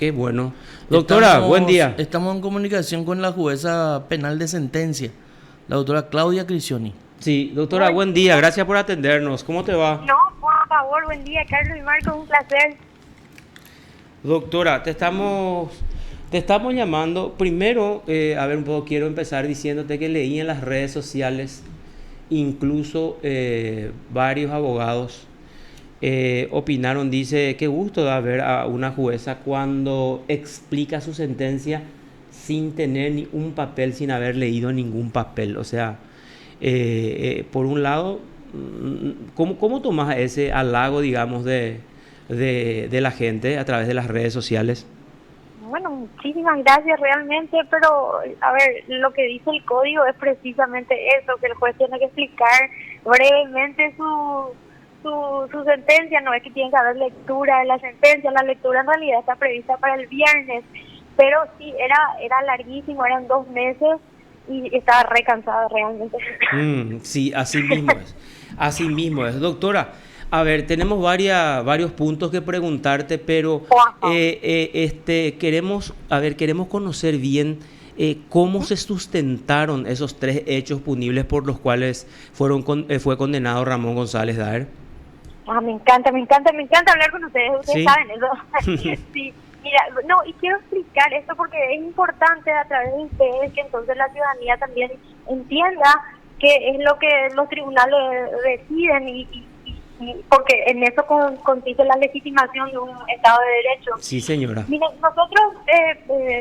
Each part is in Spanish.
Qué bueno. Doctora, buen día. Estamos en comunicación con la jueza penal de sentencia, la doctora Claudia Cricioni. Sí, doctora, buen día. Gracias por atendernos. ¿Cómo te va? No, por favor, buen día, Carlos y Marcos, un placer. Doctora, te estamos llamando. Primero, a ver un poco, quiero empezar diciéndote que leí en las redes sociales, incluso varios abogados opinaron, dice, qué gusto da ver a una jueza cuando explica su sentencia sin tener ni un papel, sin haber leído ningún papel. O sea, por un lado, ¿cómo tomas ese halago, digamos, de la gente a través de las redes sociales? Bueno, muchísimas gracias realmente, pero a ver, lo que dice el código es precisamente eso, que el juez tiene que explicar brevemente su sentencia. No es que tiene que haber lectura de la sentencia, la lectura en realidad está prevista para el viernes, pero sí, era larguísimo, eran 2 meses y estaba re cansada realmente. Sí, así mismo es. Así mismo es. Doctora, a ver, tenemos varios puntos que preguntarte, pero queremos conocer bien cómo se sustentaron esos 3 hechos punibles por los cuales fue condenado Ramón González Daer. Me encanta hablar con ustedes ¿Sí? saben eso. Sí, mira, no, y quiero explicar esto porque es importante a través de ustedes que entonces la ciudadanía también entienda qué es lo que los tribunales deciden y porque en eso consiste la legitimación de un Estado de Derecho. Sí, señora. Miren, nosotros,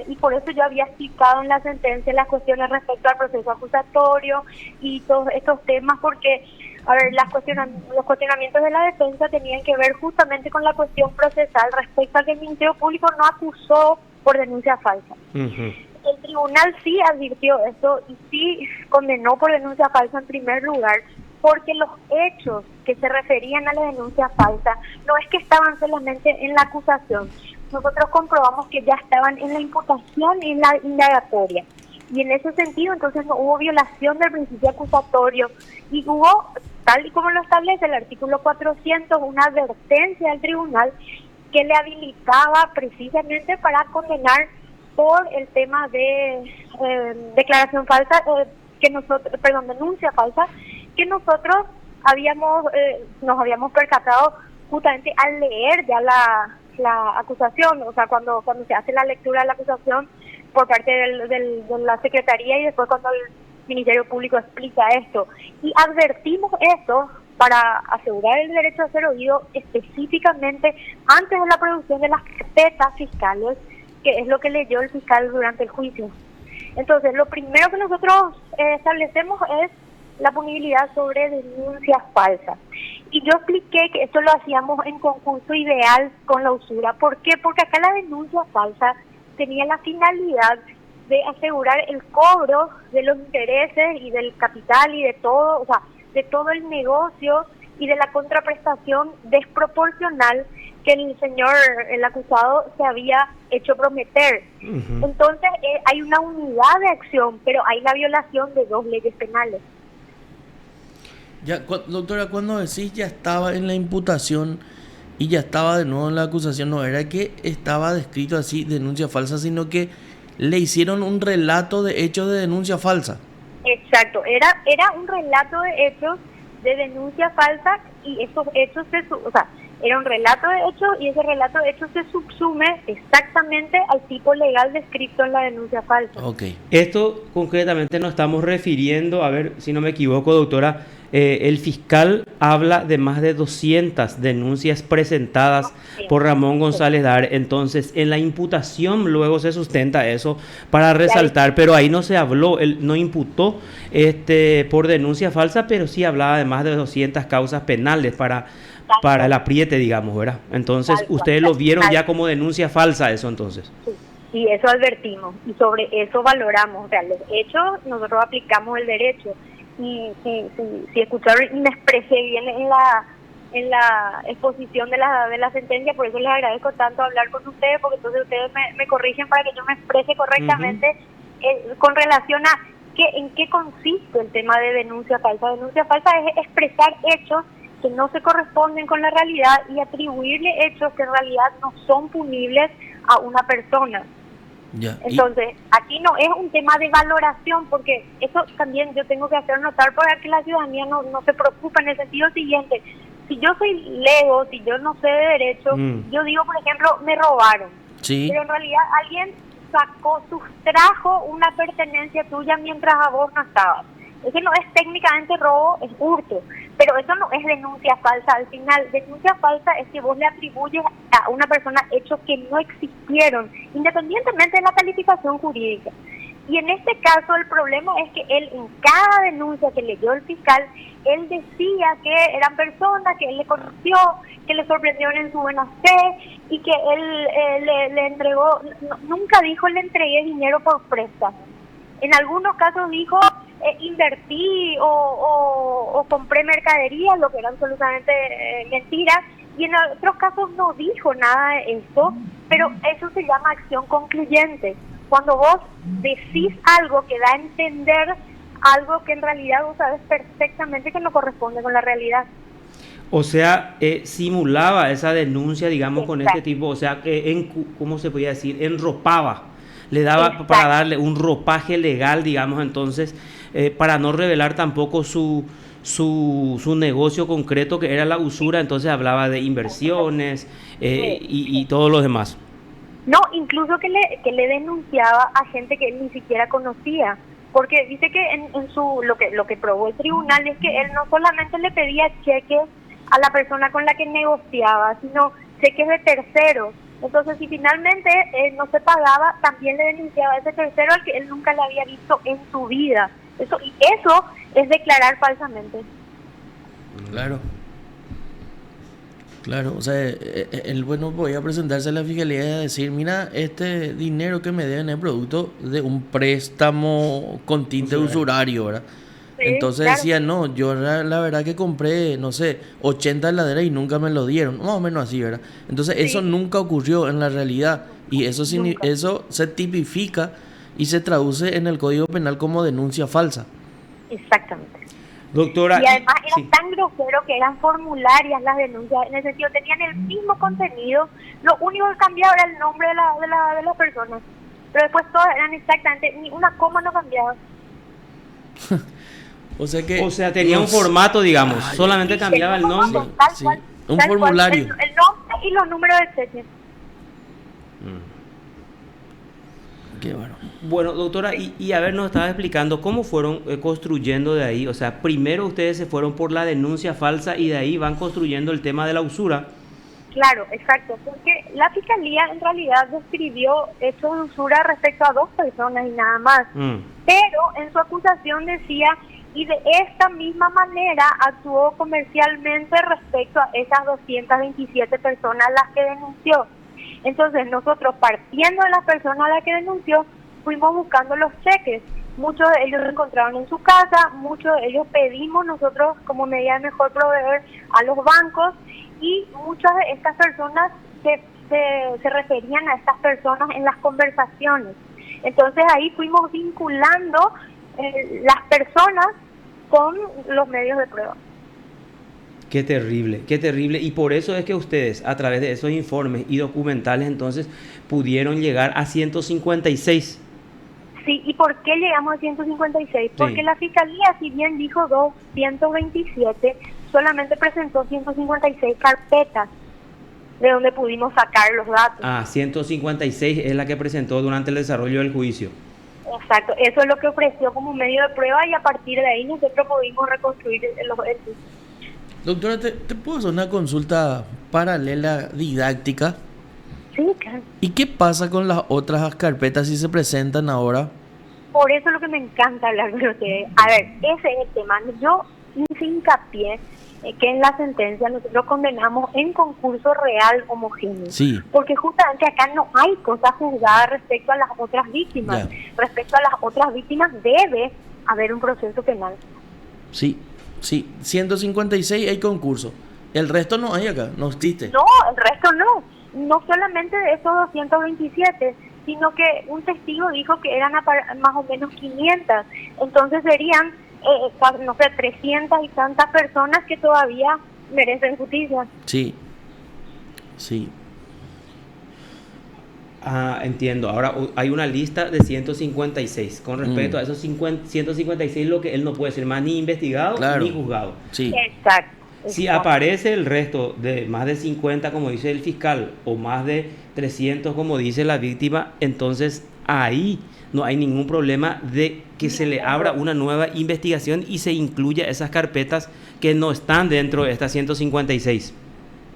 y por eso yo había explicado en la sentencia las cuestiones respecto al proceso acusatorio y todos estos temas, porque, a ver, los cuestionamientos de la defensa tenían que ver justamente con la cuestión procesal respecto a que el Ministerio Público no acusó por denuncia falsa. Uh-huh. El tribunal sí advirtió eso y sí condenó por denuncia falsa en primer lugar, porque los hechos que se referían a la denuncia falsa no es que estaban solamente en la acusación. Nosotros comprobamos que ya estaban en la imputación y en la indagatoria. Y en ese sentido, entonces, no hubo violación del principio acusatorio y hubo, tal y como lo establece el artículo 400, una advertencia al tribunal que le habilitaba precisamente para condenar por el tema de declaración falsa, denuncia falsa, que nosotros nos habíamos percatado justamente al leer ya la acusación, o sea, cuando se hace la lectura de la acusación por parte de la Secretaría y después cuando el Ministerio Público explica esto. Y advertimos eso para asegurar el derecho a ser oído específicamente antes de la producción de las carpetas fiscales, que es lo que leyó el fiscal durante el juicio. Entonces, lo primero que nosotros establecemos es la punibilidad sobre denuncias falsas. Y yo expliqué que esto lo hacíamos en concurso ideal con la usura. ¿Por qué? Porque acá la denuncia falsa tenía la finalidad de asegurar el cobro de los intereses y del capital y de todo, o sea, de todo el negocio y de la contraprestación desproporcional que el acusado se había hecho prometer. Uh-huh. Entonces, hay una unidad de acción, pero hay la violación de 2 leyes penales. Ya, doctora, cuando decís ya estaba en la imputación y ya estaba de nuevo en la acusación, no era que estaba descrito así, denuncia falsa, sino que le hicieron un relato de hechos de denuncia falsa. Exacto, era un relato de hechos de denuncia falsa y esos hechos era un relato de hechos y ese relato de hechos se subsume exactamente al tipo legal descrito en la denuncia falsa. Okay. Esto concretamente nos estamos refiriendo, a ver si no me equivoco, doctora, el fiscal habla de más de 200 denuncias presentadas por Ramón González Daer. Entonces, en la imputación luego se sustenta eso para resaltar, pero ahí no se habló, él no imputó por denuncia falsa, pero sí hablaba de más de 200 causas penales para el apriete, digamos, ¿verdad? Entonces, ustedes lo vieron ya como denuncia falsa eso, entonces. Sí, y eso advertimos, y sobre eso valoramos, o sea, los hechos, nosotros aplicamos el derecho, y si escucharon y me expresé bien en la exposición de la sentencia, por eso les agradezco tanto hablar con ustedes, porque entonces ustedes me corrigen para que yo me exprese correctamente. Uh-huh. Con relación a en qué consiste el tema de denuncia falsa. Denuncia falsa es expresar hechos que no se corresponden con la realidad y atribuirle hechos que en realidad no son punibles a una persona. Ya. Entonces, aquí no es un tema de valoración, porque eso también yo tengo que hacer notar para que la ciudadanía no se preocupe en el sentido siguiente. Si yo soy lego, si yo no sé de derecho, yo digo, por ejemplo, me robaron. Sí. Pero en realidad alguien sustrajo una pertenencia tuya mientras a vos no estabas. Ese no es técnicamente robo, es hurto. Pero eso no es denuncia falsa. Al final, denuncia falsa es que vos le atribuyes a una persona hechos que no existieron, independientemente de la calificación jurídica. Y en este caso el problema es que él, en cada denuncia que le dio el fiscal, él decía que eran personas que él le conoció, que le sorprendieron en su buena fe y que él le entregó, nunca dijo le entregué dinero por préstamo. En algunos casos dijo invertí o compré mercadería, lo que era absolutamente mentira, y en otros casos no dijo nada de esto, pero eso se llama acción concluyente. Cuando vos decís algo que da a entender algo que en realidad vos sabes perfectamente que no corresponde con la realidad. O sea, simulaba esa denuncia, digamos, Exacto. con este tipo, o sea, ¿cómo se podía decir? Enropaba, le daba Exacto. para darle un ropaje legal, digamos, entonces, para no revelar tampoco su negocio concreto, que era la usura, entonces hablaba de inversiones y todo lo demás. No, incluso que le denunciaba a gente que él ni siquiera conocía, porque dice que en su lo que probó el tribunal es que él no solamente le pedía cheques a la persona con la que negociaba, sino cheques de terceros. Entonces, si finalmente no se pagaba, también le denunciaba a ese tercero al que él nunca le había visto en su vida. Eso es declarar falsamente. Claro, o sea, el bueno podía presentarse a la fiscalía y decir, mira, este dinero que me deben es producto de un préstamo con tinte usurario, ¿verdad? Sí, Entonces claro. decía, no, yo la verdad que compré, no sé, 80 heladeras y nunca me lo dieron, más o menos así, ¿verdad? Entonces Sí. eso nunca ocurrió en la realidad y eso, Nunca. eso se tipifica y se traduce en el Código Penal como denuncia falsa. Exactamente. Doctora, Y además era sí. tan grosero que eran formularias las denuncias, en el sentido, tenían el mismo contenido, lo único que cambiaba era el nombre de la persona, pero después todas eran exactamente, ni una coma no cambiaba. O sea que... O sea, tenía un formato, digamos, solamente cambiaba el nombre. Tal Sí, cual, un tal cual, formulario. el nombre y los números de cheque. Qué bueno. Bueno, doctora, y a ver, nos estaba explicando cómo fueron construyendo de ahí. O sea, primero ustedes se fueron por la denuncia falsa y de ahí van construyendo el tema de la usura. Claro, exacto, porque la fiscalía en realidad describió hechos de usura respecto a 2 personas y nada más, pero en su acusación decía, y de esta misma manera actuó comercialmente respecto a esas 227 personas a las que denunció. Entonces nosotros, partiendo de las personas a las que denunció, fuimos buscando los cheques. Muchos de ellos se encontraron en su casa, muchos de ellos pedimos nosotros como medida de mejor proveer a los bancos, y muchas de estas personas se referían a estas personas en las conversaciones. Entonces ahí fuimos vinculando las personas con los medios de prueba. Qué terrible, qué terrible. Y por eso es que ustedes, a través de esos informes y documentales, entonces, pudieron llegar a 156. Sí, ¿y por qué llegamos a 156? Sí. Porque la fiscalía, si bien dijo 227, solamente presentó 156 carpetas de donde pudimos sacar los datos. Ah, 156 es la que presentó durante el desarrollo del juicio. Exacto, eso es lo que ofreció como medio de prueba y a partir de ahí nosotros pudimos reconstruir los hechos. Doctora, ¿te puedo hacer una consulta paralela didáctica? Sí, claro. ¿Y qué pasa con las otras carpetas si se presentan ahora? Por eso es lo que me encanta hablar con ustedes. A ver, ese es el tema. Yo hice hincapié que en la sentencia nosotros condenamos en concurso real homogéneo. Sí. Porque justamente acá no hay cosas juzgadas respecto a las otras víctimas. Ya. Respecto a las otras víctimas debe haber un proceso penal. Sí, 156 hay concurso. El resto no hay acá, no existe. No, el resto no. No solamente de esos 227, sino que un testigo dijo que eran más o menos 500. Entonces serían, no sé, 300 y tantas personas que todavía merecen justicia. Sí. Ah, entiendo. Ahora hay una lista de 156. Con respecto a esos 156, lo que él no puede ser más ni investigado Claro. ni juzgado. Sí. Exacto. Si exacto. aparece el resto de más de 50, como dice el fiscal, o más de 300, como dice la víctima, entonces ahí no hay ningún problema de que se le abra una nueva investigación y se incluya esas carpetas que no están dentro de estas 156.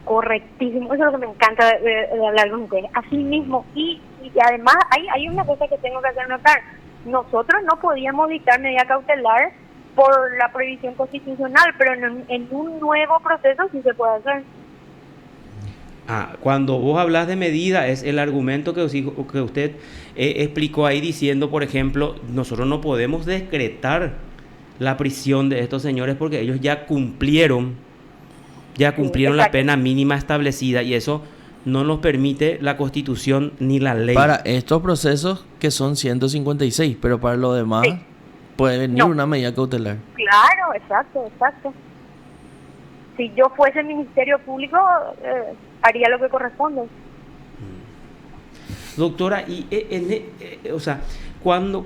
Correctísimo, eso es lo que me encanta de hablar con ustedes. Así mismo, y además hay una cosa que tengo que hacer notar. Nosotros no podíamos dictar medida cautelar por la prohibición constitucional, pero en un nuevo proceso sí se puede hacer. Cuando vos hablas de medida, es el argumento que usted explicó ahí diciendo, por ejemplo, nosotros no podemos decretar la prisión de estos señores porque ellos ya cumplieron la pena mínima establecida y eso no nos permite la Constitución ni la ley. Para estos procesos que son 156, pero para lo demás puede venir una medida cautelar. Claro, exacto. Si yo fuese Ministerio Público, haría lo que corresponde. Doctora, y o sea, cuando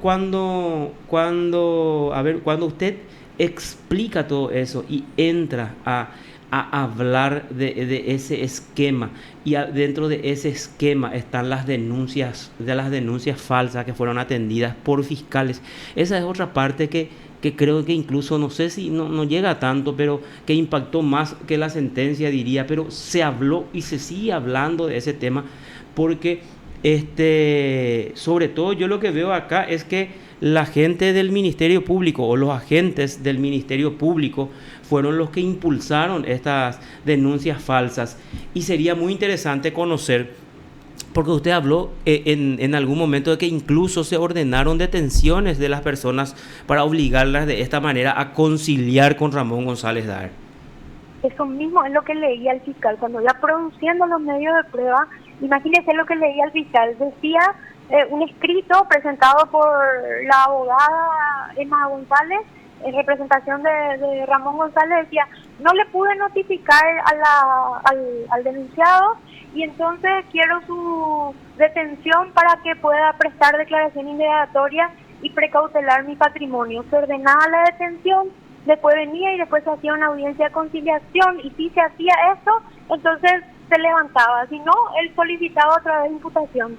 usted explica todo eso y entra a hablar de ese esquema y dentro de ese esquema están las denuncias falsas que fueron atendidas por fiscales, esa es otra parte que creo que incluso, no sé si no llega tanto, pero que impactó más que la sentencia, diría, pero se habló y se sigue hablando de ese tema porque sobre todo yo lo que veo acá es que la gente del Ministerio Público o los agentes del Ministerio Público fueron los que impulsaron estas denuncias falsas y sería muy interesante conocer, porque usted habló en algún momento de que incluso se ordenaron detenciones de las personas para obligarlas de esta manera a conciliar con Ramón González Daer. Eso mismo es lo que leía el fiscal cuando iba produciendo los medios de prueba. Imagínese lo que leía el fiscal. Decía un escrito presentado por la abogada Emma González en representación de Ramón González. Decía, no le pude notificar al denunciado y entonces quiero su detención para que pueda prestar declaración indagatoria y precautelar mi patrimonio. Se ordenaba la detención, después venía y después se hacía una audiencia de conciliación y si se hacía eso, entonces se levantaba, si no, él solicitaba otra vez imputación.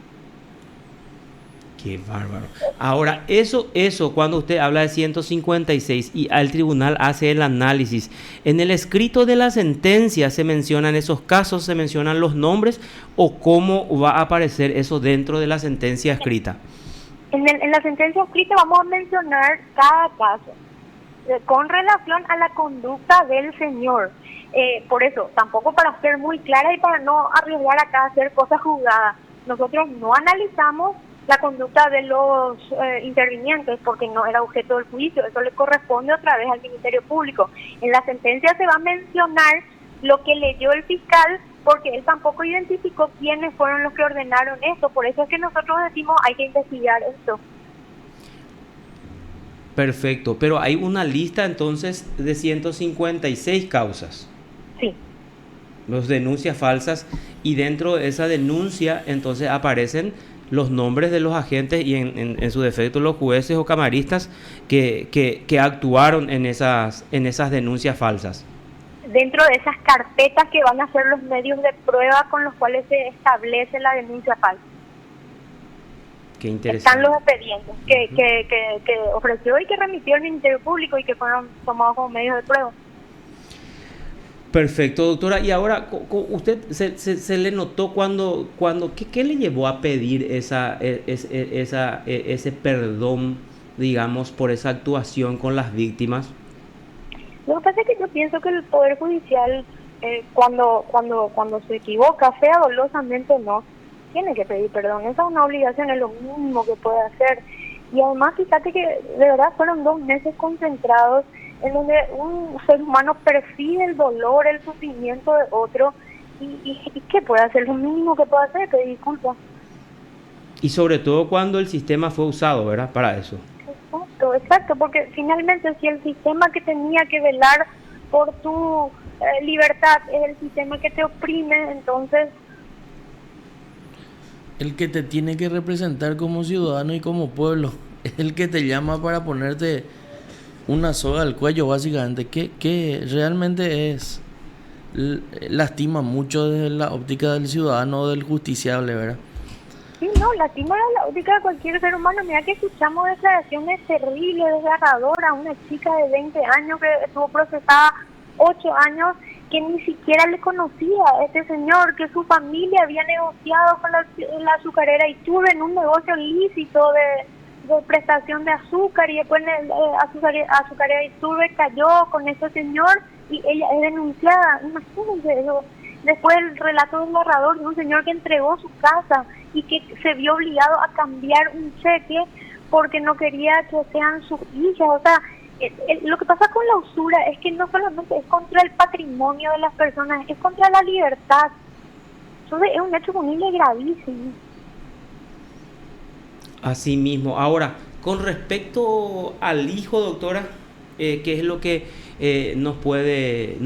Qué bárbaro. Ahora, eso cuando usted habla de 156 y al tribunal hace el análisis, en el escrito de la sentencia se mencionan esos casos, se mencionan los nombres o cómo va a aparecer eso dentro de la sentencia escrita. En la sentencia escrita vamos a mencionar cada caso con relación a la conducta del señor. Por eso, tampoco para ser muy clara y para no arriesgar acá a hacer cosas juzgadas, nosotros no analizamos la conducta de los intervinientes porque no era objeto del juicio, eso le corresponde otra vez al Ministerio Público. En la sentencia se va a mencionar lo que leyó el fiscal porque él tampoco identificó quiénes fueron los que ordenaron esto, por eso es que nosotros decimos hay que investigar esto. Perfecto, pero hay una lista entonces de 156 causas. Sí. Los denuncias falsas y dentro de esa denuncia entonces aparecen los nombres de los agentes y en su defecto los jueces o camaristas que actuaron en esas denuncias falsas. Dentro de esas carpetas que van a ser los medios de prueba con los cuales se establece la denuncia falsa. Qué interesante. Están los expedientes que ofreció y que remitió el Ministerio Público y que fueron tomados como medios de prueba. Perfecto, doctora. Y ahora, ¿usted se le notó qué le llevó a pedir ese perdón, digamos, por esa actuación con las víctimas? Lo que pasa es que yo pienso que el Poder Judicial, cuando se equivoca, sea dolosamente o no, tiene que pedir perdón. Esa es una obligación, es lo mínimo que puede hacer. Y además, fíjate que de verdad fueron 2 meses concentrados en donde un ser humano percibe el dolor, el sufrimiento de otro, y ¿qué puede hacer? Lo mínimo que puede hacer es pedir disculpas. Y sobre todo cuando el sistema fue usado, ¿verdad? Para eso. Exacto, porque finalmente si el sistema que tenía que velar por tu libertad es el sistema que te oprime, entonces... el que te tiene que representar como ciudadano y como pueblo, es el que te llama para ponerte una soga al cuello, básicamente, que realmente lastima mucho desde la óptica del ciudadano o del justiciable, ¿verdad? Sí, no, lastima la óptica de cualquier ser humano. Mira que escuchamos declaraciones terribles, desgarradoras. Una chica de 20 años que estuvo procesada 8 años, que ni siquiera le conocía a este señor, que su familia había negociado con la azucarera Iturbe en un negocio lícito de prestación de azúcar, y después azucarera Iturbe cayó con ese señor y ella es denunciada. Imagínense eso. Después el relato del narrador de un señor que entregó su casa y que se vio obligado a cambiar un cheque porque no quería que sean sus hijas. O sea, lo que pasa con la usura es que no solamente es contra el patrimonio de las personas, es contra la libertad. Entonces es un hecho punible gravísimo. Así mismo. Ahora, con respecto al hijo, doctora, ¿qué es lo que nos puede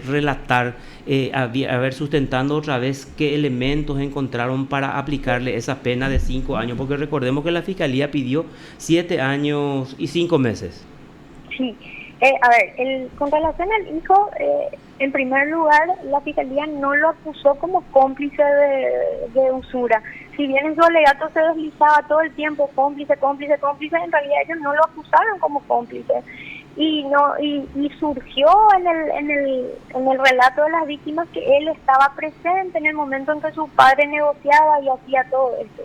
relatar? A ver, sustentando otra vez qué elementos encontraron para aplicarle esa pena de 5 años, porque recordemos que la Fiscalía pidió 7 años y 5 meses. Sí, a ver, con relación al hijo, en primer lugar, la Fiscalía no lo acusó como cómplice de usura. Si bien en su alegato se deslizaba todo el tiempo cómplice, cómplice, cómplice, en realidad ellos no lo acusaron como cómplice. Y surgió en el relato de las víctimas que él estaba presente en el momento en que su padre negociaba y hacía todo esto.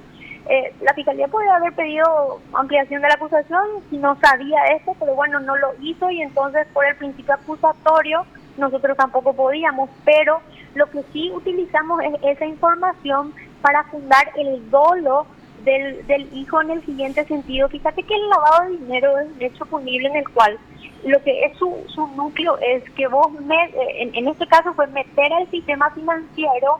La Fiscalía podría haber pedido ampliación de la acusación si no sabía esto, pero bueno, no lo hizo, y entonces por el principio acusatorio nosotros tampoco podíamos, pero lo que sí utilizamos es esa información para fundar el dolo del hijo en el siguiente sentido. Fíjate que el lavado de dinero es un hecho punible en el cual lo que es su núcleo es que vos, en este caso fue meter al sistema financiero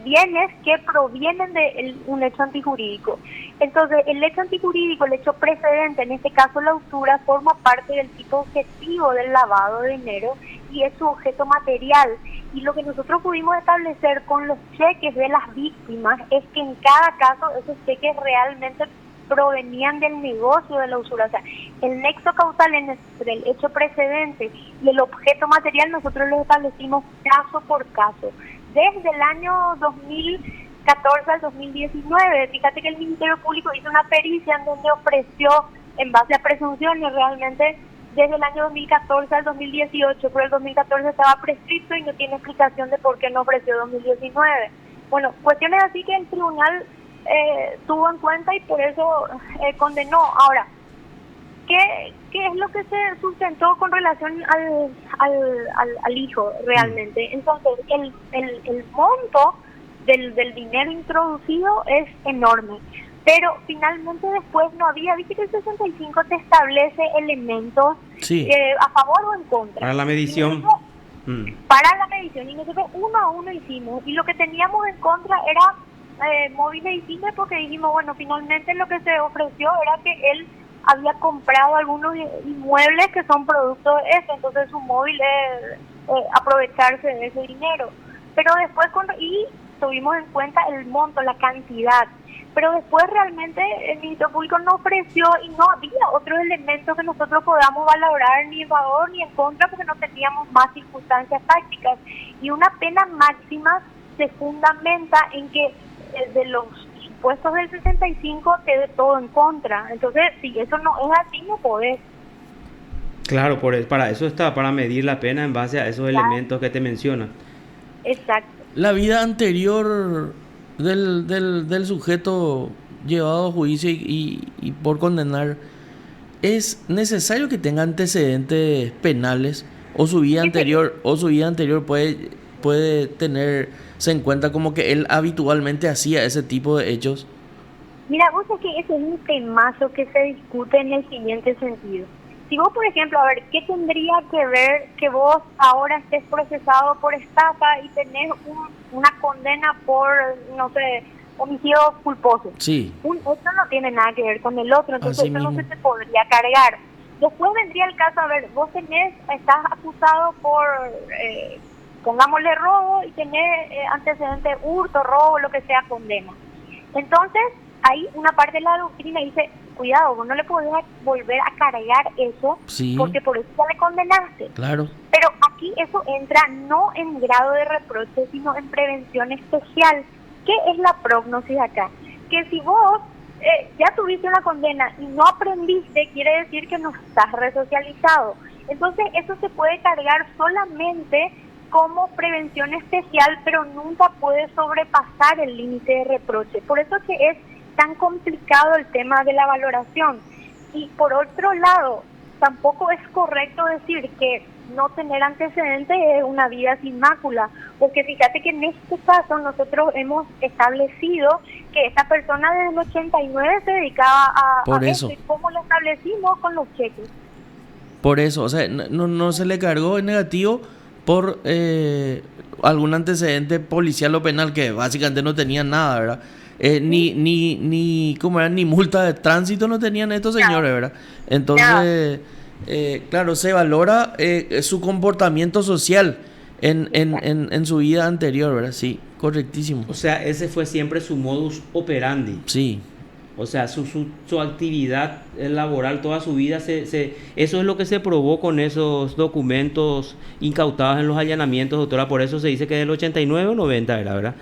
bienes que provienen de un hecho antijurídico. Entonces, el hecho antijurídico, el hecho precedente, en este caso la usura, forma parte del tipo objetivo del lavado de dinero y es su objeto material. Y lo que nosotros pudimos establecer con los cheques de las víctimas es que en cada caso esos cheques realmente provenían del negocio de la usura. O sea, el nexo causal entre el hecho precedente y el objeto material nosotros lo establecimos caso por caso. Desde el año 2014 al 2019, fíjate que el Ministerio Público hizo una pericia en donde ofreció, en base a presunciones, realmente desde el año 2014 al 2018, pero el 2014 estaba prescrito y no tiene explicación de por qué no ofreció 2019. Bueno, cuestiones así que el tribunal tuvo en cuenta y por eso condenó. Ahora, ¿qué es lo que se sustentó con relación al hijo realmente? Entonces, el monto del dinero introducido es enorme, pero finalmente después no había, viste que el 65 te establece elementos Sí. A favor o en contra. Para la medición. Para la medición, y nosotros uno a uno hicimos, y lo que teníamos en contra era móviles y cine, porque dijimos, bueno, finalmente lo que se ofreció era que él había comprado algunos inmuebles que son producto de eso, entonces su móvil es aprovecharse de ese dinero. Pero después, y tuvimos en cuenta el monto, la cantidad, pero después realmente el Ministerio Público no ofreció y no había otros elementos que nosotros podamos valorar ni en favor ni en contra, porque no teníamos más circunstancias tácticas. Y una pena máxima se fundamenta en que de los supuestos del 65 te dé todo en contra. Entonces, si eso no es así, no podés. Claro, para eso está, para medir la pena en base a esos elementos que te mencionan. Exacto. La vida anterior del sujeto llevado a juicio y por condenar, ¿es necesario que tenga antecedentes penales o su vida anterior puede tenerse en cuenta como que él habitualmente hacía ese tipo de hechos? Mira, vos sabés que ese es un temazo que se discute en el siguiente sentido. Si vos, por ejemplo, a ver, ¿qué tendría que ver que vos ahora estés procesado por estafa y tenés una condena por, no sé, homicidio culposo? Sí. Esto no tiene nada que ver con el otro, entonces Así eso no mismo. se te podría cargar. Después vendría el caso, a ver, vos estás acusado por pongámosle robo y tener antecedentes hurto, robo, lo que sea, condena. Entonces, ahí una parte de la doctrina dice, cuidado, vos no le podés volver a cargar eso, Sí. porque por eso ya le condenaste. Claro. Pero aquí eso entra no en grado de reproche, sino en prevención especial. ¿Qué es la prognosis acá? Que si vos ya tuviste una condena y no aprendiste, quiere decir que no estás resocializado. Entonces eso se puede cargar solamente como prevención especial, pero nunca puede sobrepasar el límite de reproche. Por eso que es tan complicado el tema de la valoración. Y por otro lado, tampoco es correcto decir que no tener antecedentes es una vida sin mácula, porque fíjate que en este caso nosotros hemos establecido que esta persona desde el 89 se dedicaba a eso. esto, y cómo lo establecimos con los cheques. Por eso, o sea, no se le cargó en negativo por algún antecedente policial o penal que básicamente no tenían nada, ¿verdad? Ni ¿cómo era? Ni multa de tránsito no tenían estos señores, ¿verdad? Entonces, claro, se valora su comportamiento social en su vida anterior, ¿verdad? Sí, correctísimo. O sea, ese fue siempre su modus operandi. Sí. O sea, su actividad laboral toda su vida, eso es lo que se probó con esos documentos incautados en los allanamientos, doctora. Por eso se dice que del 89 o 90 era, ¿verdad?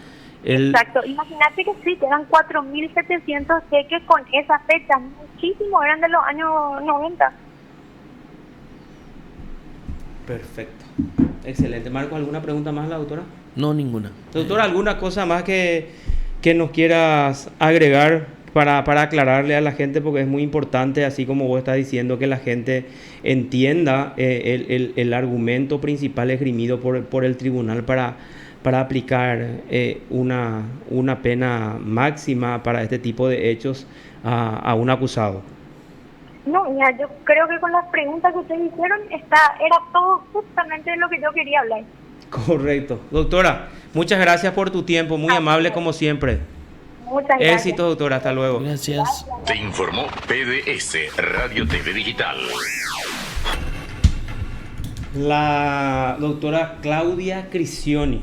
Exacto. Imagínate que sí, que eran 4.700 cheques con esa fecha. Muchísimos eran de los años 90. Perfecto. Excelente. Marcos, ¿alguna pregunta más, la doctora? No, ninguna. Doctora, ¿alguna cosa más que nos quieras agregar para aclararle a la gente? Porque es muy importante, así como vos estás diciendo, que la gente entienda el argumento principal esgrimido por el tribunal para aplicar una pena máxima para este tipo de hechos a un acusado. No, mira, yo creo que con las preguntas que ustedes hicieron era todo justamente lo que yo quería hablar. Correcto. Doctora, muchas gracias por tu tiempo, muy amable como siempre. Muchas gracias. Éxito, doctora, hasta luego. Gracias. Te informó PDS Radio TV Digital. La doctora Claudia Crisioni.